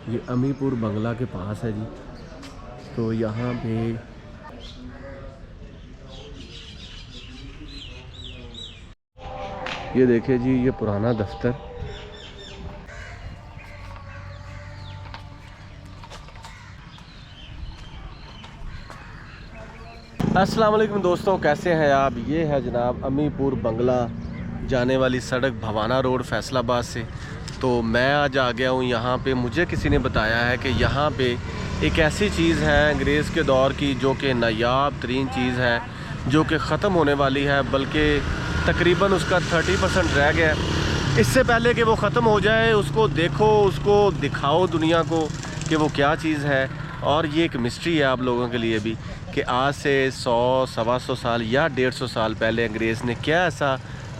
ये अमीपुर बंगला के पास है जी। तो यहाँ पे ये देखिए जी, ये पुराना दफ्तर। अस्सलाम वालेकुम दोस्तों, कैसे हैं आप। ये है जनाब अमीपुर बंगला जाने वाली सड़क, भवाना रोड, फैसलाबाद से। तो मैं आज आ गया हूँ यहाँ पे। मुझे किसी ने बताया है कि यहाँ पे एक ऐसी चीज़ है अंग्रेज़ के दौर की, जो कि नायाब तरीन चीज़ है, जो कि ख़त्म होने वाली है, बल्कि तकरीबन उसका 30% रह गया है। इससे पहले कि वो ख़त्म हो जाए, उसको देखो, उसको दिखाओ दुनिया को कि वो क्या चीज़ है। और ये एक मिस्ट्री है आप लोगों के लिए भी, कि आज से 100 सवा 100 साल या 150 साल पहले अंग्रेज़ ने क्या ऐसा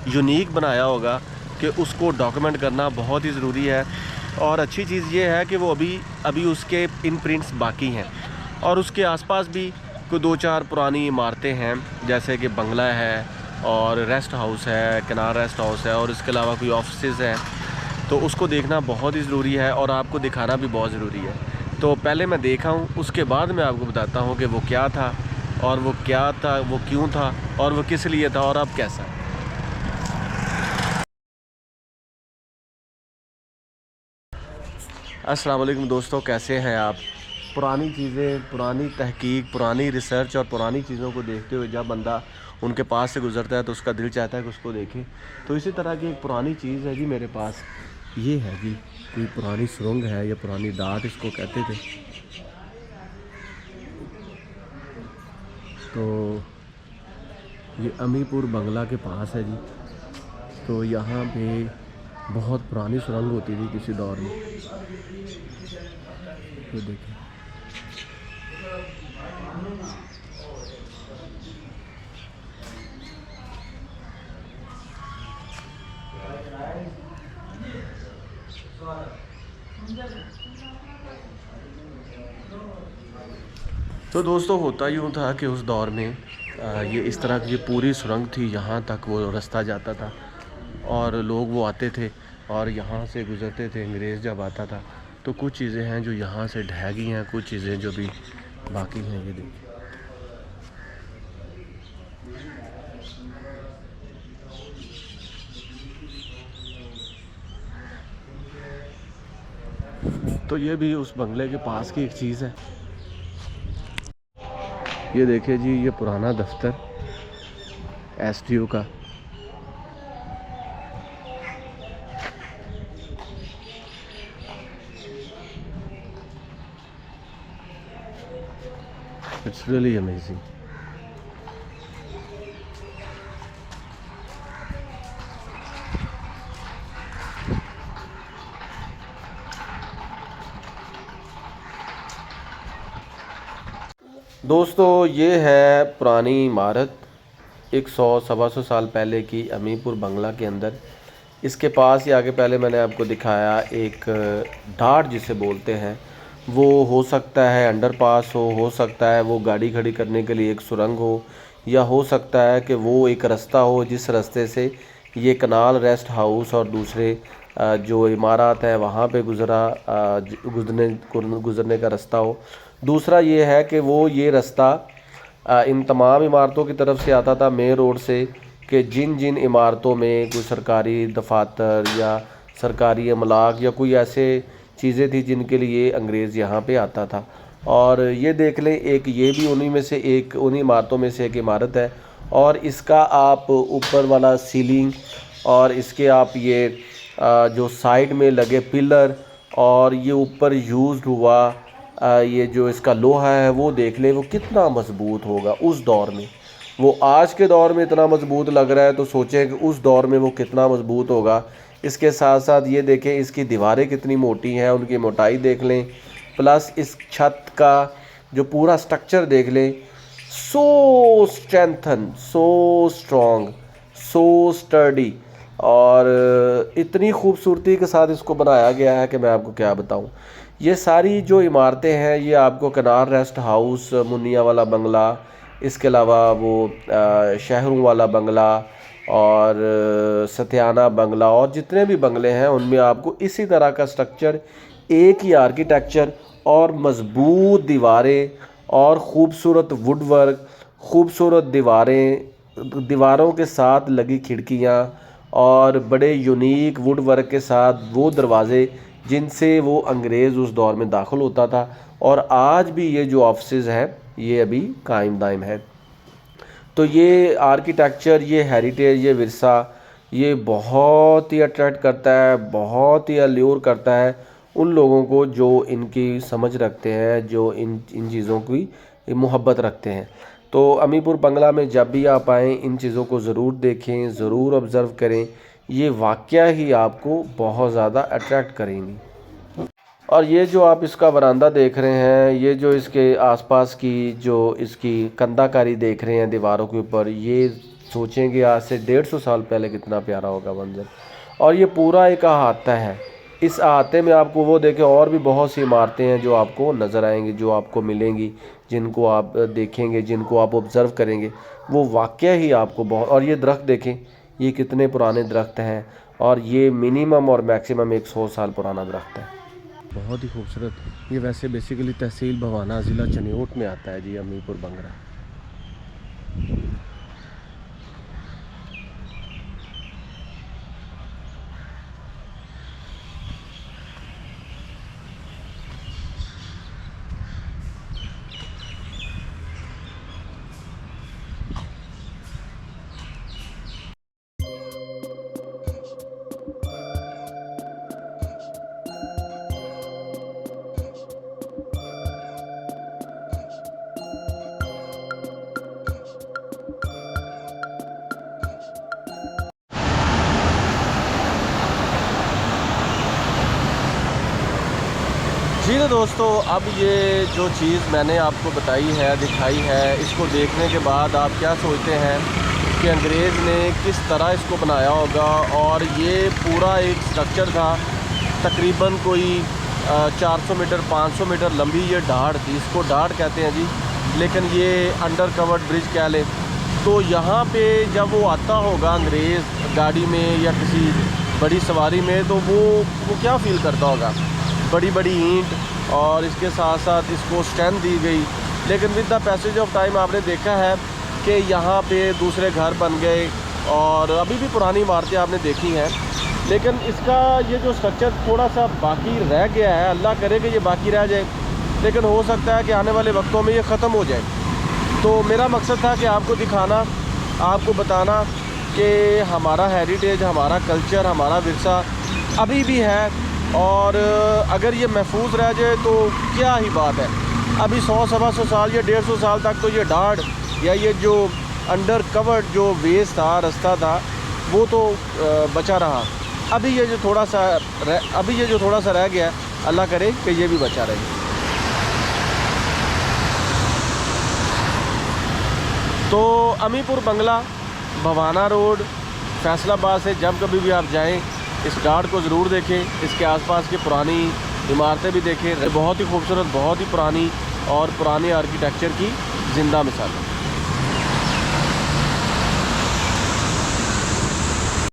यूनिक बनाया होगा कि उसको डॉक्यूमेंट करना बहुत ही ज़रूरी है। और अच्छी चीज़ ये है कि वो अभी उसके इम्प्रिंट्स बाकी हैं। और उसके आसपास भी कोई 2-4 पुरानी इमारतें हैं, जैसे कि बंगला है और रेस्ट हाउस है, किनार रेस्ट हाउस है, और इसके अलावा कोई ऑफिस है। तो उसको देखना बहुत ही ज़रूरी है और आपको दिखाना भी बहुत ज़रूरी है। तो पहले मैं देखा हूँ, उसके बाद मैं आपको बताता हूँ कि वो क्या था, और वो क्या था, वो क्यों था, और वो किस लिए था, और अब कैसा है। अस्सलाम वालेकुम दोस्तों, कैसे हैं आप। पुरानी चीज़ें, पुरानी तहकीक, पुरानी रिसर्च और पुरानी चीज़ों को देखते हुए जब बंदा उनके पास से गुज़रता है तो उसका दिल चाहता है कि उसको देखे। तो इसी तरह की एक पुरानी चीज़ है जी मेरे पास। ये है जी, कोई पुरानी सुरंग है या पुरानी डाट इसको कहते थे। तो ये अमीपुर बंगला के पास है जी। तो यहाँ पे बहुत पुरानी सुरंग होती थी किसी दौर में। ये देखिए। तो दोस्तों, होता यूँ था कि उस दौर में ये इस तरह की पूरी सुरंग थी, यहाँ तक वो रास्ता जाता था और लोग वो आते थे और यहाँ से गुज़रते थे। अंग्रेज़ जब आता था तो कुछ चीज़ें हैं जो यहाँ से ढह गई हैं, कुछ चीज़ें जो भी बाकी हैं। ये देखिए। तो ये भी उस बंगले के पास की एक चीज़ है। ये देखिए जी, ये पुराना दफ्तर एसडीओ का। It's really amazing. दोस्तों, ये है पुरानी इमारत, 100 सवा 100 साल पहले की, अमीपुर बंगला के अंदर। इसके पास ही आगे पहले मैंने आपको दिखाया एक डाट जिसे बोलते हैं। वो हो सकता है अंडरपास हो सकता है वो गाड़ी खड़ी करने के लिए एक सुरंग हो, या हो सकता है कि वो एक रास्ता हो जिस रास्ते से ये कनाल रेस्ट हाउस और दूसरे जो इमारत है वहाँ पे गुज़रने का रास्ता हो। दूसरा ये है कि वो ये रास्ता इन तमाम इमारतों की तरफ से आता था, मेन रोड से, कि जिन जिन इमारतों में कोई सरकारी दफातर या सरकारी अमलाक या कोई ऐसे चीज़ें थी जिनके लिए अंग्रेज़ यहाँ पे आता था। और ये देख लें, एक ये भी उन्हीं में से एक, उन्हीं इमारतों में से एक इमारत है। और इसका आप ऊपर वाला सीलिंग और इसके आप ये जो साइड में लगे पिलर और ये ऊपर यूज़ हुआ ये जो इसका लोहा है वो देख ले, वो कितना मजबूत होगा उस दौर में। वो आज के दौर में इतना मजबूत लग रहा है तो सोचें कि उस दौर में वो कितना मजबूत होगा। इसके साथ साथ ये देखें, इसकी दीवारें कितनी मोटी हैं, उनकी मोटाई देख लें, प्लस इस छत का जो पूरा स्ट्रक्चर देख लें। सो स्ट्रेंथन, सो स्ट्रॉन्ग, सो स्टर्डी, और इतनी खूबसूरती के साथ इसको बनाया गया है कि मैं आपको क्या बताऊं। ये सारी जो इमारतें हैं ये आपको कनार रेस्ट हाउस, मुनिया वाला बंगला, इसके अलावा वो शहरों वाला बंगला और सत्याना बंगला और जितने भी बंगले हैं उनमें आपको इसी तरह का स्ट्रक्चर एक ही आर्किटेक्चर और मज़बूत दीवारें और ख़ूबसूरत वुडवर्क, ख़ूबसूरत दीवारों के साथ लगी खिड़कियाँ और बड़े यूनिक वुडवर्क के साथ वो दरवाज़े जिनसे वो अंग्रेज़ उस दौर में दाखिल होता था। और आज भी ये जो ऑफिसेज़ हैं ये अभी कायम दायम है। तो ये आर्किटेक्चर, ये हेरिटेज, ये विरसा, ये बहुत ही अट्रैक्ट करता है, बहुत ही अल्यूर करता है उन लोगों को जो इनकी समझ रखते हैं, जो इन इन चीज़ों की मोहब्बत रखते हैं। तो अमीपुर बंगला में जब भी आप आएँ इन चीज़ों को ज़रूर देखें, ज़रूर ऑब्ज़र्व करें। ये वाक़या ही आपको बहुत ज़्यादा अट्रैक्ट करेंगी। और ये जो आप इसका वरांदा देख रहे हैं, ये जो इसके आसपास की जो इसकी कंधाकारी देख रहे हैं दीवारों के ऊपर, ये सोचेंगे आज से 150 साल पहले कितना प्यारा होगा मंजर। और ये पूरा एक अहाता है। इस अहाते में आपको वो देखें और भी बहुत सी इमारतें हैं जो आपको नज़र आएंगी, जो आपको मिलेंगी, जिनको आप देखेंगे, जिनको आप ऑब्ज़र्व करेंगे, वो वाक़या ही आपको बहुत। और ये दरख्त देखें, ये कितने पुराने दरख्त हैं और ये मिनिमम और मैक्सिमम 100 साल पुराना दरख्त है। बहुत ही खूबसूरत। ये वैसे बेसिकली तहसील भवाना, ज़िला चनियोट में आता है जी, अमीपुर बंगरा। जी तो दोस्तों, अब ये जो चीज़ मैंने आपको बताई है, दिखाई है, इसको देखने के बाद आप क्या सोचते हैं कि अंग्रेज़ ने किस तरह इसको बनाया होगा। और ये पूरा एक स्ट्रक्चर था, तकरीबन कोई 400 मीटर 500 मीटर लंबी ये ढाड़ थी। इसको ढाड़ कहते हैं जी, लेकिन ये अंडर कवर्ड ब्रिज कह लें। तो यहाँ पे जब वो आता होगा अंग्रेज़ गाड़ी में या किसी बड़ी सवारी में, तो वो क्या फ़ील करता होगा। बड़ी बड़ी ईंट और इसके साथ साथ इसको स्ट्रेंथ दी गई। लेकिन with the passage of time आपने देखा है कि यहाँ पे दूसरे घर बन गए और अभी भी पुरानी इमारतें आपने देखी हैं। लेकिन इसका ये जो स्ट्रक्चर थोड़ा सा बाकी रह गया है, अल्लाह करे कि ये बाकी रह जाए, लेकिन हो सकता है कि आने वाले वक्तों में ये ख़त्म हो जाए। तो मेरा मकसद था कि आपको दिखाना, आपको बताना कि हमारा हेरिटेज, हमारा कल्चर, हमारा विरसा अभी भी है। और अगर ये महफूज रह जाए तो क्या ही बात है। अभी 100-125 साल या 150 साल तक तो ये ढाड़ या ये जो अंडर कवर्ड जो वेस था, रास्ता था, वो तो बचा रहा। अभी ये जो थोड़ा सा रह गया, अल्लाह करे कि ये भी बचा रहे। तो अमीपुर बंगला, भवाना रोड, फैसलाबाद से जब कभी भी आप जाएं, इस ढाड़ को ज़रूर देखें। इसके आसपास की पुरानी इमारतें भी देखें। बहुत ही खूबसूरत, बहुत ही पुरानी और पुराने आर्किटेक्चर की ज़िंदा मिसाल है।